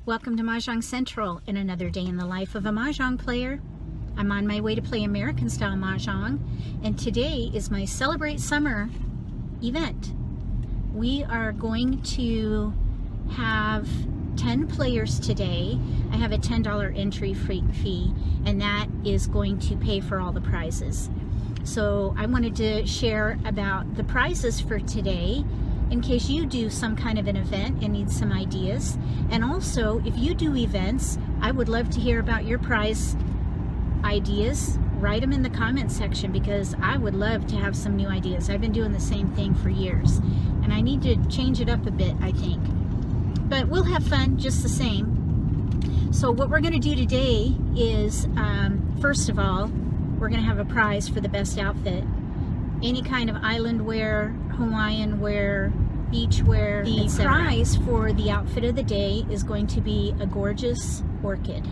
Welcome to Mahjong Central and another day in the life of a Mahjong player. I'm on my way to play American style Mahjong, and today is my Celebrate Summer event. We are going to have 10 players today. I have a $10 entry fee, and that is going to pay for all the prizes. So I wanted to share about the prizes for today in case you do some kind of an event and need some ideas. And also, if you do events, I would love to hear about your prize ideas. Write them in the comment section because I would love to have some new ideas. I've been doing the same thing for years and I need to change it up a bit, I think. But we'll have fun just the same. So what we're going to do today is, first of all, we're going to have a prize for the best outfit. Any kind of island wear, Hawaiian wear, beach wear, etc. The prize for the outfit of the day is going to be a gorgeous orchid.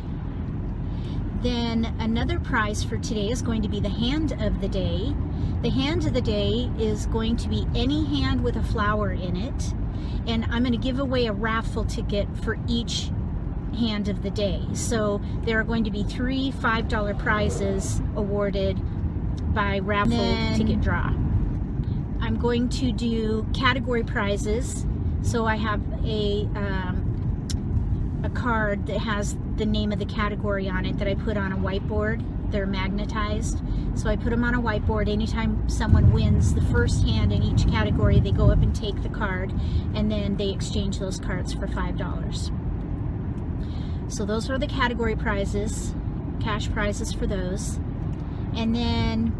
Then another prize for today is going to be the hand of the day. The hand of the day is going to be any hand with a flower in it. And I'm going to give away a raffle ticket for each hand of the day. So there are going to be 3 $5 prizes awarded by raffle ticket draw. I'm going to do category prizes. So I have a card that has the name of the category on it that I put on a whiteboard. They're magnetized. So I put them on a whiteboard. Anytime someone wins the first hand in each category, they go up and take the card, and then they exchange those cards for $5. So those are the category prizes, cash prizes for those. And then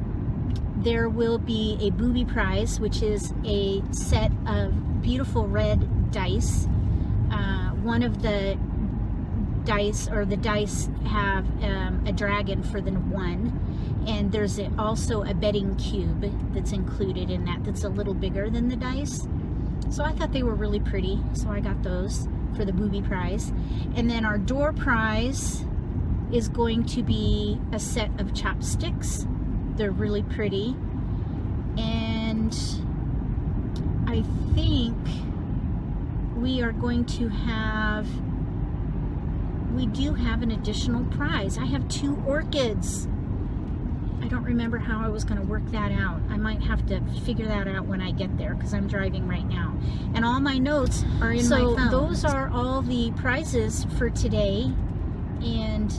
there will be a booby prize, which is a set of beautiful red dice. One of the dice have a dragon for the one, and there's also a betting cube that's included in that that's a little bigger than the dice. So I thought they were really pretty, so I got those for the booby prize. And then our door prize is going to be a set of chopsticks. They're really pretty. And I think we are going to have, we do have an additional prize. I have 2 orchids. I don't remember how I was going to work that out. I might have to figure that out when I get there because I'm driving right now. And all my notes are in my phone. So those are all the prizes for today. And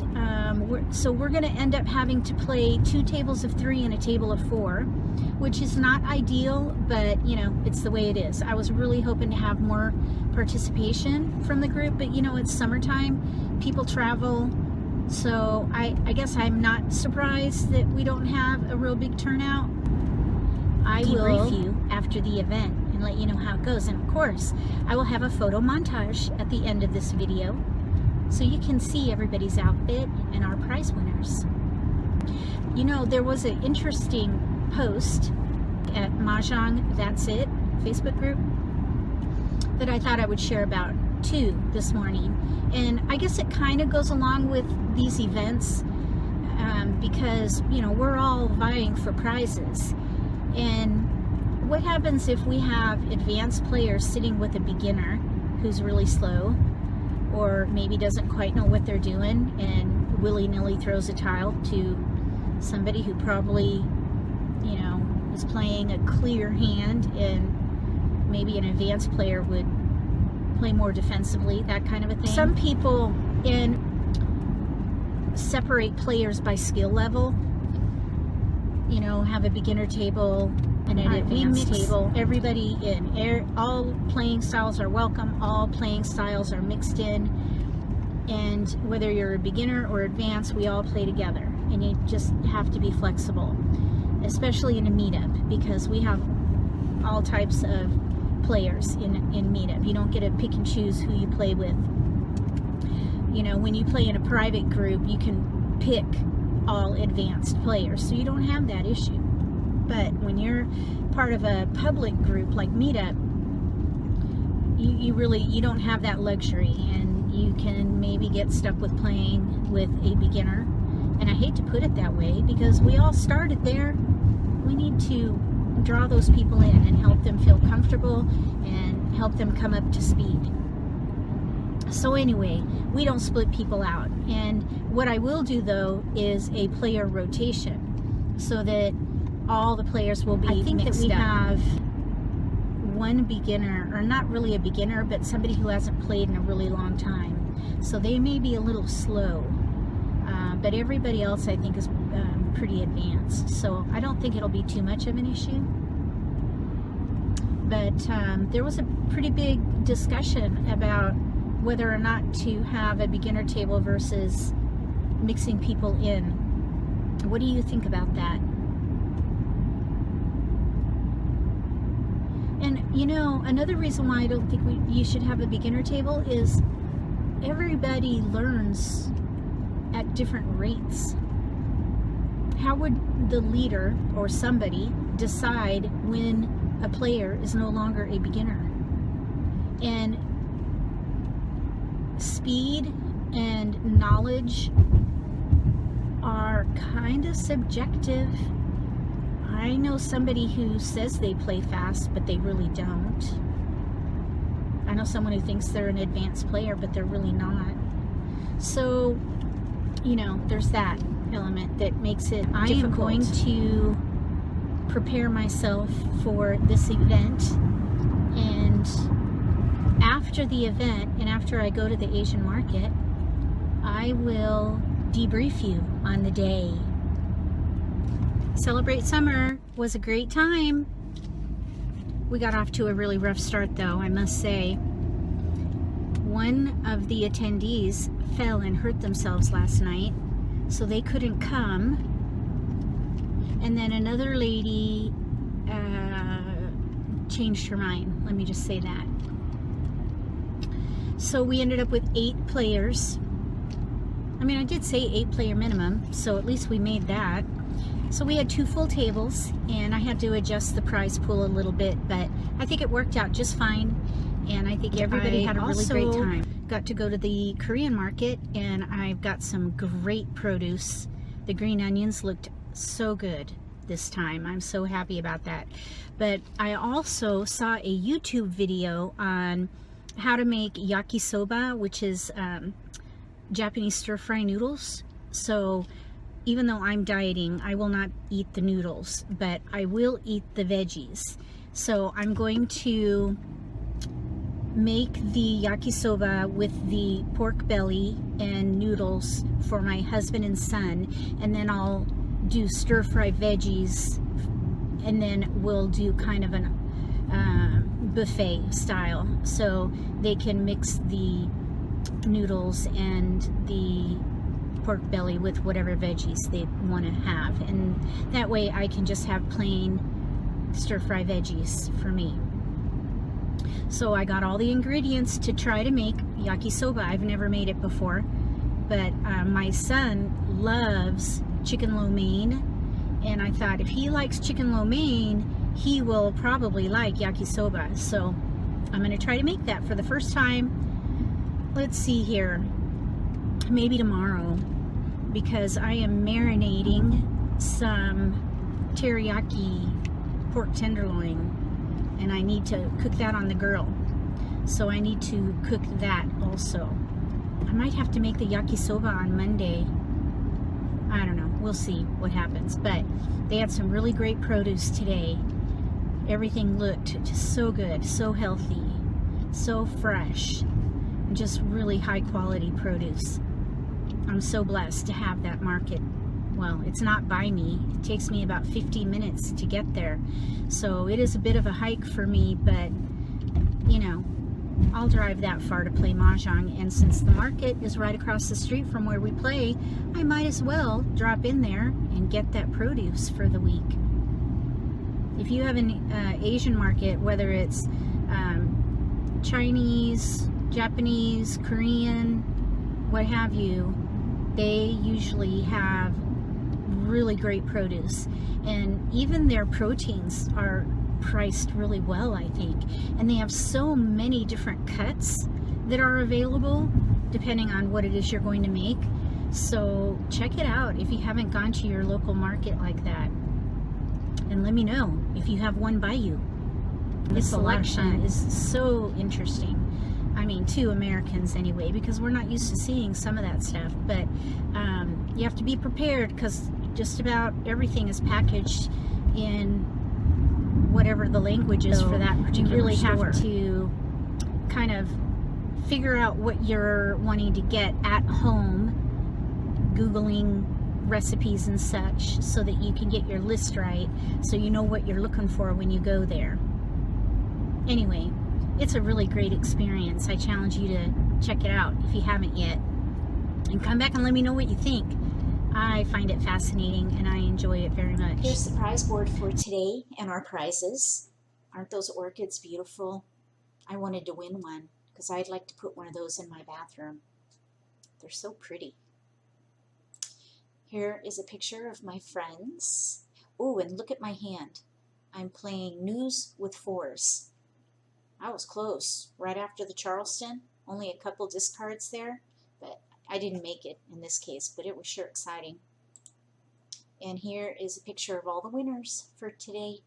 so we're going to end up having to play 2 tables of 3 and a table of 4, which is not ideal, but you know, it's the way it is. I was really hoping to have more participation from the group, but you know, it's summertime, people travel, so I guess I'm not surprised that we don't have a real big turnout. I will debrief you after the event and let you know how it goes, and of course I will have a photo montage at the end of this video so you can see everybody's outfit and our prize winners. You know, there was an interesting post at Mahjong That's It Facebook group that I thought I would share about too this morning, and I guess it kind of goes along with these events because you know, we're all vying for prizes. And what happens if we have advanced players sitting with a beginner who's really slow or maybe doesn't quite know what they're doing and willy-nilly throws a tile to somebody who probably, you know, is playing a clear hand, and maybe an advanced player would play more defensively, that kind of a thing. Some people separate players by skill level, you know, have a beginner table and an advanced table. Everybody in, all playing styles are welcome, all playing styles are mixed in, and whether you're a beginner or advanced, we all play together, and you just have to be flexible, especially in a meetup, because we have all types of players in meetup. You don't get to pick and choose who you play with. You know, when you play in a private group, you can pick all advanced players, so you don't have that issue. But when you're part of a public group like meetup, you don't have that luxury, and you can maybe get stuck with playing with a beginner. And I hate to put it that way because we all started there. We need to draw those people in and help them feel comfortable and help them come up to speed. So anyway, we don't split people out. And what I will do though is a player rotation, so that all the players will be mixed up. I think that we have one beginner, or not really a beginner, but somebody who hasn't played in a really long time. So they may be a little slow, but everybody else I think is pretty advanced. So I don't think it'll be too much of an issue. But there was a pretty big discussion about whether or not to have a beginner table versus mixing people in. What do you think about that? And you know, another reason why I don't think you should have a beginner table is everybody learns at different rates. How would the leader or somebody decide when a player is no longer a beginner? And speed and knowledge are kind of subjective. I know somebody who says they play fast, but they really don't. I know someone who thinks they're an advanced player, but they're really not. So, you know, there's that element that makes it difficult. I am going to prepare myself for this event, and after the event and after I go to the Asian market, I will debrief you on the day. Celebrate Summer was a great time. We got off to a really rough start though, I must say. One of the attendees fell and hurt themselves last night, so they couldn't come. And then another lady changed her mind. Let me just say that. So we ended up with 8 players. I mean, I did say 8 player minimum, so at least we made that. So we had 2 full tables, and I had to adjust the prize pool a little bit, but I think it worked out just fine, and I think everybody had a really great time. Got to go to the Korean market, and I've got some great produce. The green onions looked so good this time. I'm so happy about that. But I also saw a YouTube video on how to make yakisoba, which is Japanese stir-fry noodles. So even though I'm dieting, I will not eat the noodles, but I will eat the veggies. So I'm going to make the yakisoba with the pork belly and noodles for my husband and son, and then I'll do stir-fry veggies, and then we'll do kind of an buffet style, so they can mix the noodles and the pork belly with whatever veggies they want to have, and that way I can just have plain stir-fry veggies for me. So I got all the ingredients to try to make yakisoba. I've never made it before, but my son loves chicken lo mein, and I thought if he likes chicken lo mein, he will probably like yakisoba. So I'm going to try to make that for the first time. Let's see here, maybe tomorrow, because I am marinating some teriyaki pork tenderloin, and I need to cook that on the grill. So I need to cook that also. I might have to make the yakisoba on Monday. I don't know, we'll see what happens. But they had some really great produce today. Everything looked just so good, so healthy, so fresh, just really high quality produce. I'm so blessed to have that market. Well, it's not by me. It takes me about 15 minutes to get there. So it is a bit of a hike for me, but you know, I'll drive that far to play Mahjong, and since the market is right across the street from where we play, I might as well drop in there and get that produce for the week. If you have an Asian market, whether it's Chinese, Japanese, Korean, what have you, they usually have really great produce, and even their proteins are priced really well, I think, and they have so many different cuts that are available depending on what it is you're going to make. So check it out if you haven't gone to your local market like that, and let me know if you have one by you. This selection is so interesting. I mean, to Americans anyway, because we're not used to seeing some of that stuff. But you have to be prepared, because just about everything is packaged in whatever the language is for that particular you really store. have To kind of figure out what you're wanting to get at home, Googling recipes and such, so that you can get your list right, so you know what you're looking for when you go there. Anyway, it's a really great experience. I challenge you to check it out if you haven't yet, and come back and let me know what you think. I find it fascinating and I enjoy it very much. Here's the prize board for today and our prizes. Aren't those orchids beautiful? I wanted to win one because I'd like to put one of those in my bathroom. They're so pretty. Here is a picture of my friends. Oh, and look at my hand. I'm playing News with Fours. I was close. Right after the Charleston, only a couple discards there, but I didn't make it in this case, but it was sure exciting. And here is a picture of all the winners for today.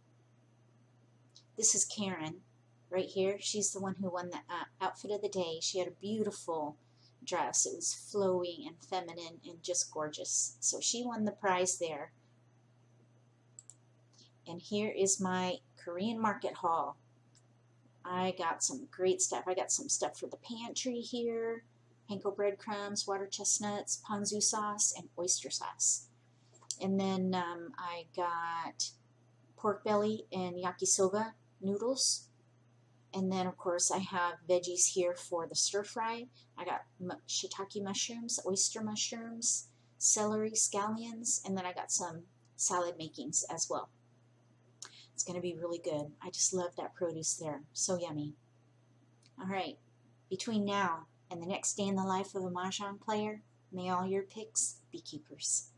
This is Karen right here. She's the one who won the outfit of the day. She had a beautiful dress. It was flowy and feminine and just gorgeous. So she won the prize there. And here is my Korean market haul. I got some great stuff. I got some stuff for the pantry here. Panko breadcrumbs, water chestnuts, ponzu sauce, and oyster sauce. And then I got pork belly and yakisoba noodles. And then, of course, I have veggies here for the stir fry. I got shiitake mushrooms, oyster mushrooms, celery, scallions, and then I got some salad makings as well. It's going to be really good. I just love that produce there. So yummy. All right. Between now and the next day in the life of a Mahjong player, may all your picks be keepers.